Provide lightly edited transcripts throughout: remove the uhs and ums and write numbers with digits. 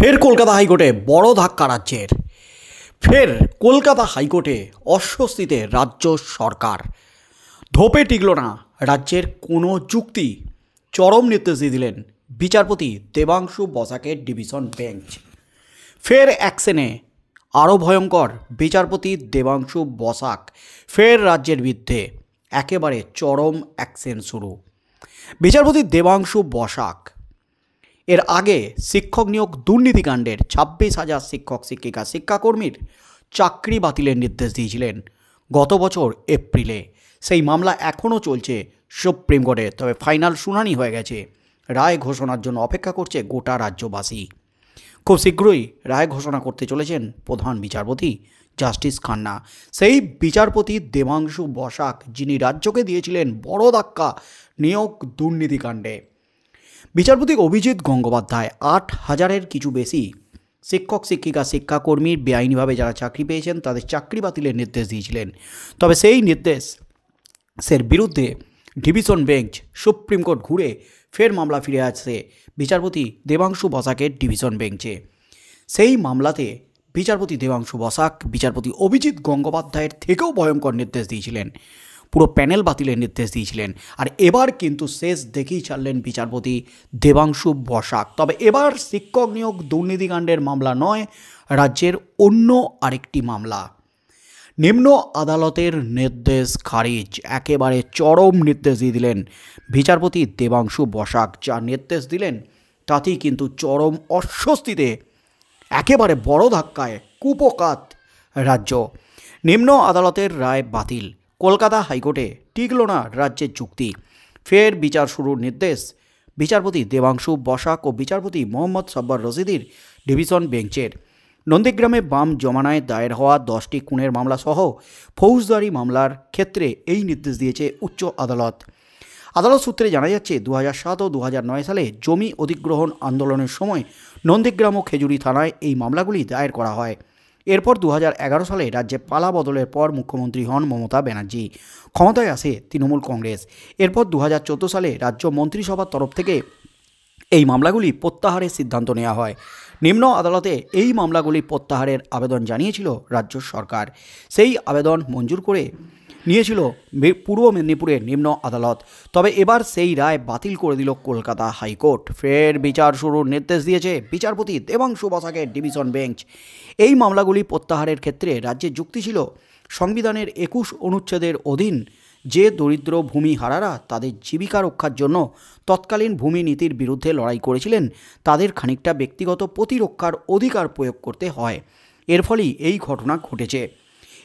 ফের কলকাতা হাইকোর্টে বড় ধাক্কা রাজ্যের। ফের কলকাতা হাইকোর্টে অস্বস্তিতে রাজ্য সরকার। ধোপে টিকল না রাজ্যের কোনো যুক্তি। চরম নির্দেশ দিয়ে দিলেন বিচারপতি দেবাংশু বসাকের ডিভিশন বেঞ্চ। ফের অ্যাকশনে আরও ভয়ঙ্কর বিচারপতি দেবাংশু বসাক। ফের রাজ্যের বিরুদ্ধে একেবারে চরম অ্যাকশন শুরু। বিচারপতি দেবাংশু বসাক এর আগে শিক্ষক নিয়োগ দুর্নীতিকাণ্ডের 26,000 শিক্ষক শিক্ষিকা শিক্ষাকর্মীর চাকরি বাতিলের নির্দেশ দিয়েছিলেন গত বছর এপ্রিলে। সেই মামলা এখনও চলছে সুপ্রিম কোর্টে, তবে ফাইনাল শুনানি হয়ে গেছে। রায় ঘোষণার জন্য অপেক্ষা করছে গোটা রাজ্যবাসী। খুব শীঘ্রই রায় ঘোষণা করতে চলেছেন প্রধান বিচারপতি জাস্টিস খান্না। সেই বিচারপতি দেবাংশু বসাক যিনি রাজ্যকে দিয়েছিলেন বড় ধাক্কা নিয়োগ দুর্নীতিকাণ্ডে। বিচারপতি অভিজিৎ গঙ্গোপাধ্যায় 8,000-এর কিছু বেশি শিক্ষক শিক্ষিকা শিক্ষাকর্মীর বেআইনিভাবে যারা চাকরি পেয়েছেন তাদের চাকরি বাতিলের নির্দেশ দিয়েছিলেন। তবে সেই নির্দেশের বিরুদ্ধে ডিভিশন বেঞ্চ সুপ্রিম কোর্ট ঘুরে ফের মামলা ফিরে আসছে বিচারপতি দেবাংশু বসাকের ডিভিশন বেঞ্চে। সেই মামলাতে বিচারপতি দেবাংশু বসাক বিচারপতি অভিজিৎ গঙ্গোপাধ্যায়ের থেকেও ভয়ঙ্কর নির্দেশ দিয়েছিলেন, পুরো প্যানেল বাতিলের নির্দেশ দিয়েছিলেন। আর এবার কিন্তু শেষ দেখেই ছাড়লেন বিচারপতি দেবাংশু বসাক। তবে এবার শিক্ষক নিয়োগ দুর্নীতিকাণ্ডের মামলা নয়, রাজ্যের অন্য আরেকটি মামলা। নিম্ন আদালতের নির্দেশ খারিজ। একেবারে চরম নির্দেশ দিয়ে দিলেন বিচারপতি দেবাংশু বসাক। যা নির্দেশ দিলেন তাতেই কিন্তু চরম অস্বস্তিতে একেবারে বড় ধাক্কায় কুপকাত রাজ্য। নিম্ন আদালতের রায় বাতিল। কলকাতা হাইকোর্টে টিকল না রাজ্যের যুক্তি। ফের বিচার শুরুর নির্দেশ বিচারপতি দেবাংশু বসাক ও বিচারপতি মোহাম্মদ সাব্বার রশিদির ডিভিশন বেঞ্চের। নন্দীগ্রামে বাম জমানায় দায়ের হওয়া 10টি খুনের মামলা সহ ফৌজদারি মামলার ক্ষেত্রে এই নির্দেশ দিয়েছে উচ্চ আদালত। আদালত সূত্রে জানা যাচ্ছে 2007 ও 2009 সালে জমি অধিগ্রহণ আন্দোলনের সময় নন্দীগ্রাম ও খেজুরি থানায় এই মামলাগুলি দায়ের করা হয়। এরপর 2011 সালে রাজ্যে পালা বদলের পর মুখ্যমন্ত্রী হন মমতা ব্যানার্জি। ক্ষমতায় আসে তৃণমূল কংগ্রেস। এরপর 2014 সালে রাজ্য মন্ত্রিসভার তরফ থেকে এই মামলাগুলি প্রত্যাহারের সিদ্ধান্ত নেওয়া হয়। নিম্ন আদালতে এই মামলাগুলি প্রত্যাহারের আবেদন জানিয়েছিল রাজ্য সরকার। সেই আবেদন মঞ্জুর করে নিয়েছিল পূর্ব মেদিনীপুরের নিম্ন আদালত। তবে এবার সেই রায় বাতিল করে দিল কলকাতা হাইকোর্ট। ফের বিচার শুরুর নির্দেশ দিয়েছে বিচারপতি দেবাংশু বসাকের ডিভিশন বেঞ্চ। এই মামলাগুলি প্রত্যাহারের ক্ষেত্রে রাজ্যের যুক্তি ছিল সংবিধানের 21 অনুচ্ছেদের অধীন যে দরিদ্র ভূমিহারারা তাদের জীবিকা রক্ষার জন্য তৎকালীন ভূমি নীতির বিরুদ্ধে লড়াই করেছিলেন তাদের খানিকটা ব্যক্তিগত প্রতিরক্ষার অধিকার প্রয়োগ করতে হয়। এর ফলেই এই ঘটনা ঘটেছে।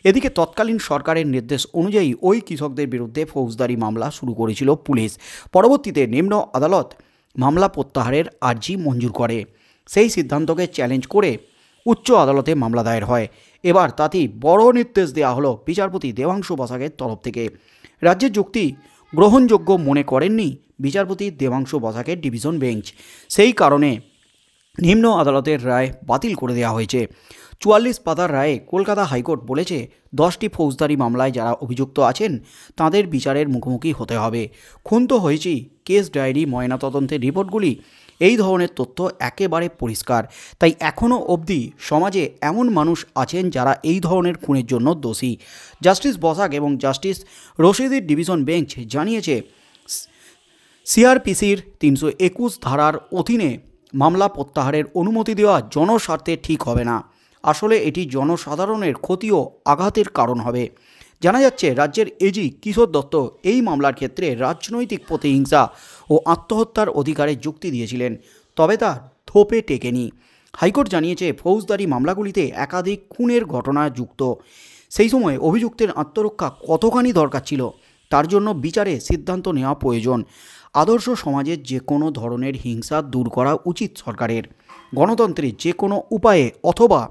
এদিকে তৎকালীন সরকারের নির্দেশ অনুযায়ী ওই কৃষকদের বিরুদ্ধে ফৌজদারি মামলা শুরু করেছিল পুলিশ। পরবর্তীতে নিম্ন আদালত মামলা প্রত্যাহারের আর্জি মঞ্জুর করে। সেই সিদ্ধান্তকে চ্যালেঞ্জ করে উচ্চ আদালতে মামলা দায়ের হয়। এবার তাতেই বড় নির্দেশ দেওয়া হলো বিচারপতি দেবাংশু বসাকের তরফ থেকে। রাজ্যের যুক্তি গ্রহণযোগ্য মনে করেননি বিচারপতি দেবাংশু বসাকের ডিভিশন বেঞ্চ। সেই কারণে নিম্ন আদালতের রায় বাতিল করে দেওয়া হয়েছে। 44 পাতার রায়ে কলকাতা হাইকোর্ট বলেছে 10টি ফৌজদারি মামলায় যারা অভিযুক্ত আছেন তাদের বিচারের মুখোমুখি হতে হবে। খুন তো হয়েছেই, কেস ডায়েরি ময়নাতদন্তের রিপোর্টগুলি এই ধরনের তথ্য একেবারে পরিষ্কার। তাই এখনও অবধি সমাজে এমন মানুষ আছেন যারা এই ধরনের খুনের জন্য দোষী। জাস্টিস বসাক এবং জাস্টিস রশিদির ডিভিশন বেঞ্চ জানিয়েছে সিআরপিসির 321 ধারার অধীনে মামলা প্রত্যাহারের অনুমতি দেওয়া জনস্বার্থে ঠিক হবে না। আসলে এটি জনসাধারণের ক্ষতি ও আঘাতের কারণ হবে। জানা যাচ্ছে রাজ্যের এজি কিশোর দত্ত এই মামলার ক্ষেত্রে রাজনৈতিক প্রতিহিংসা ও আত্মহত্যার অধিকারে যুক্তি দিয়েছিলেন, তবে তা ধোপে টেকেনি। হাইকোর্ট জানিয়েছে ফৌজদারি মামলাগুলিতে একাধিক খুনের ঘটনা যুক্ত। সেই সময় অভিযুক্তের আত্মরক্ষা কতখানি দরকার ছিল তার জন্য বিচারে সিদ্ধান্ত নেওয়া প্রয়োজন। আদর্শ সমাজের যে কোনো ধরনের হিংসা দূর করা উচিত সরকারের। গণতন্ত্রে যে কোনো উপায়ে অথবা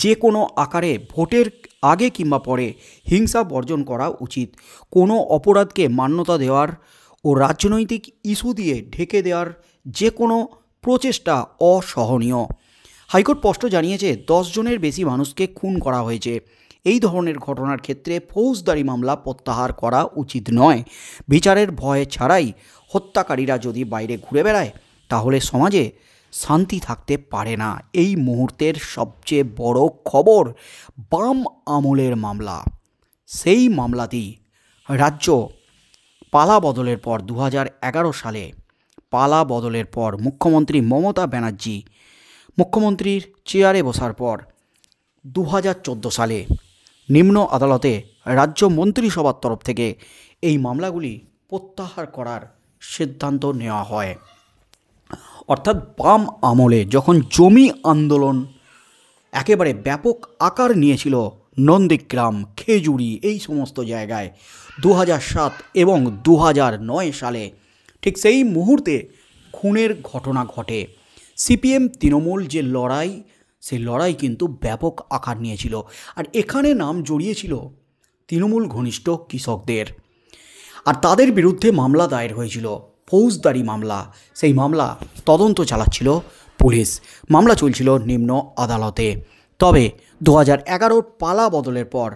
যে কোনো আকারে ভোটের আগে কিংবা পরে হিংসা বর্জন করা উচিত। কোনো অপরাধকে মান্যতা দেওয়ার ও রাজনৈতিক ইস্যু দিয়ে ঢেকে দেওয়ার যে কোনো প্রচেষ্টা অসহনীয়। হাইকোর্ট স্পষ্ট জানিয়েছে 10 জনের বেশি মানুষকে খুন করা হয়েছে। এই ধরনের ঘটনার ক্ষেত্রে ফৌজদারি মামলা প্রত্যাহার করা উচিত নয়। বিচারের ভয় ছাড়াই হত্যাকারীরা যদি বাইরে ঘুরে বেড়ায় তাহলে সমাজে শান্তি থাকতে পারে না। এই মুহূর্তের সবচেয়ে বড় খবর, বাম আমলের মামলা। সেই মামলাতেই রাজ্য পালা বদলের পর 2011 সালে পালা বদলের পর মুখ্যমন্ত্রী মমতা ব্যানার্জি মুখ্যমন্ত্রীর চেয়ারে বসার পর 2014 সালে নিম্ন আদালতে রাজ্য মন্ত্রিসভার তরফ থেকে এই মামলাগুলি প্রত্যাহার করার সিদ্ধান্ত নেওয়া হয়। অর্থাৎ বাম আমলে যখন জমি আন্দোলন একেবারে ব্যাপক আকার নিয়েছিল নন্দীগ্রাম, খেজুরি, এই সমস্ত জায়গায় 2007 এবং 2009 সালে, ঠিক সেই মুহূর্তে খুনের ঘটনা ঘটে। সিপিএম তৃণমূল যে লড়াই, সেই লড়াই কিন্তু ব্যাপক আকার নিয়েছিল। আর এখানে নাম জড়িয়েছিল তৃণমূল ঘনিষ্ঠ কৃষকদের। আর তাদের বিরুদ্ধে মামলা দায়ের হয়েছিল, ফৌজদারি মামলা। সেই মামলা তদন্ত চালাচ্ছিল পুলিশ, মামলা চলছিল নিম্ন আদালতে। তবে 2011 পালা বদলের পর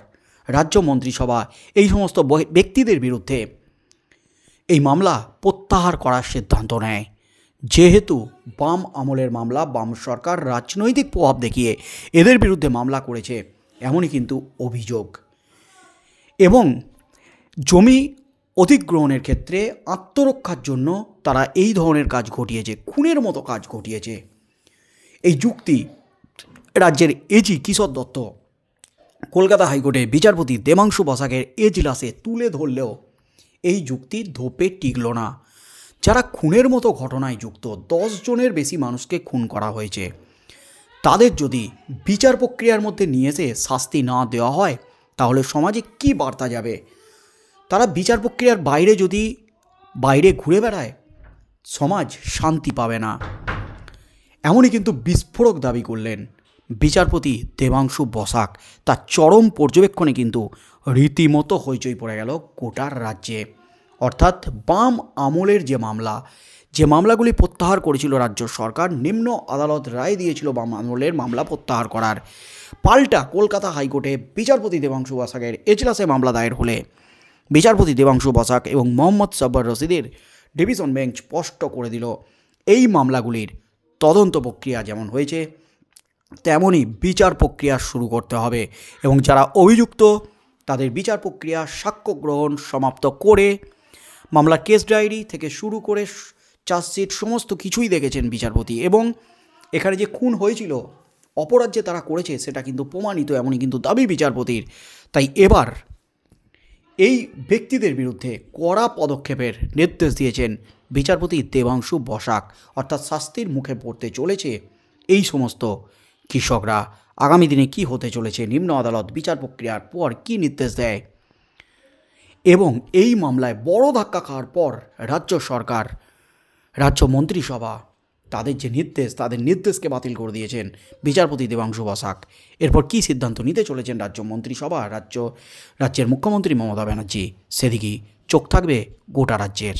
রাজ্য মন্ত্রিসভা এই সমস্ত ব্যক্তিদের বিরুদ্ধে এই মামলা প্রত্যাহার করার সিদ্ধান্ত নেয়। যেহেতু বাম আমলের মামলা, বাম সরকার রাজনৈতিক প্রভাব দেখিয়ে এদের বিরুদ্ধে মামলা করেছে, এমনই কিন্তু অভিযোগ। এবং জমি অধিগ্রহণের ক্ষেত্রে আত্মরক্ষার জন্য তারা এই ধরনের কাজ ঘটিয়েছে, খুনের মতো কাজ ঘটিয়েছে। এই যুক্তি রাজ্যের এজি কিশোর দত্ত কলকাতা হাইকোর্টে বিচারপতি দেবাংশু বসাকের এজলাসে তুলে ধরলেও এই যুক্তি ধোপে টিকল না। যারা খুনের মতো ঘটনায় যুক্ত, 10 জনের বেশি মানুষকে খুন করা হয়েছে, তাদের যদি বিচার প্রক্রিয়ার মধ্যে নিয়ে এসে শাস্তি না দেওয়া হয়, তাহলে সমাজে কী বার্তা যাবে? তারা বিচার প্রক্রিয়ার বাইরে যদি বাইরে ঘুরে বেড়ায়, সমাজ শান্তি পাবে না। এমনই কিন্তু বিস্ফোরক দাবি করলেন বিচারপতি দেবাংশু বসাক। তার চরম পর্যবেক্ষণে কিন্তু রীতিমতো হইচই পড়ে গেল গোটার রাজ্যে। অর্থাৎ বাম আমলের যে মামলাগুলি প্রত্যাহার করেছিল রাজ্য সরকার, নিম্ন আদালত রায় দিয়েছিল বাম আমলের মামলা প্রত্যাহার করার। পাল্টা কলকাতা হাইকোর্টে বিচারপতি দেবাংশু বসাকের এজলাসে মামলা দায়ের হলে বিচারপতি দেবাংশু বসাক এবং মোহাম্মদ সাব্বার রশিদের ডিভিশন বেঞ্চ স্পষ্ট করে দিল, এই মামলাগুলির তদন্ত প্রক্রিয়া যেমন হয়েছে তেমনই বিচার প্রক্রিয়া শুরু করতে হবে। এবং যারা অভিযুক্ত তাদের বিচার প্রক্রিয়া, সাক্ষ্য গ্রহণ সমাপ্ত করে মামলার কেস ডায়েরি থেকে শুরু করে চার্জশিট সমস্ত কিছুই দেখেছেন বিচারপতি। এবং এখানে যে খুন হয়েছিল, অপরাধ যে তারা করেছে, সেটা কিন্তু প্রমাণিত, এমনই কিন্তু দাবি বিচারপতির। তাই এবার এই ব্যক্তিদের বিরুদ্ধে কড়া পদক্ষেপের নির্দেশ দিয়েছেন বিচারপতি দেবাংশু বসাক। অর্থাৎ শাস্তির মুখে পড়তে চলেছে এই সমস্ত কৃষকরা। আগামী দিনে কি হতে চলেছে, নিম্ন আদালত বিচার প্রক্রিয়ার পর কি নির্দেশ দেয়, এবং এই মামলায় বড় ধাক্কা খাওয়ার পর রাজ্য সরকার, রাজ্য মন্ত্রিসভা তাদের যে নির্দেশ, তাদের নির্দেশকে বাতিল করে দিয়েছেন বিচারপতি দেবাংশু বসাক। এরপর কী সিদ্ধান্ত নিতে চলেছেন রাজ্য মন্ত্রিসভা, রাজ্যের মুখ্যমন্ত্রী মমতা ব্যানার্জি, সেদিকেই চোখ থাকবে গোটা রাজ্যের।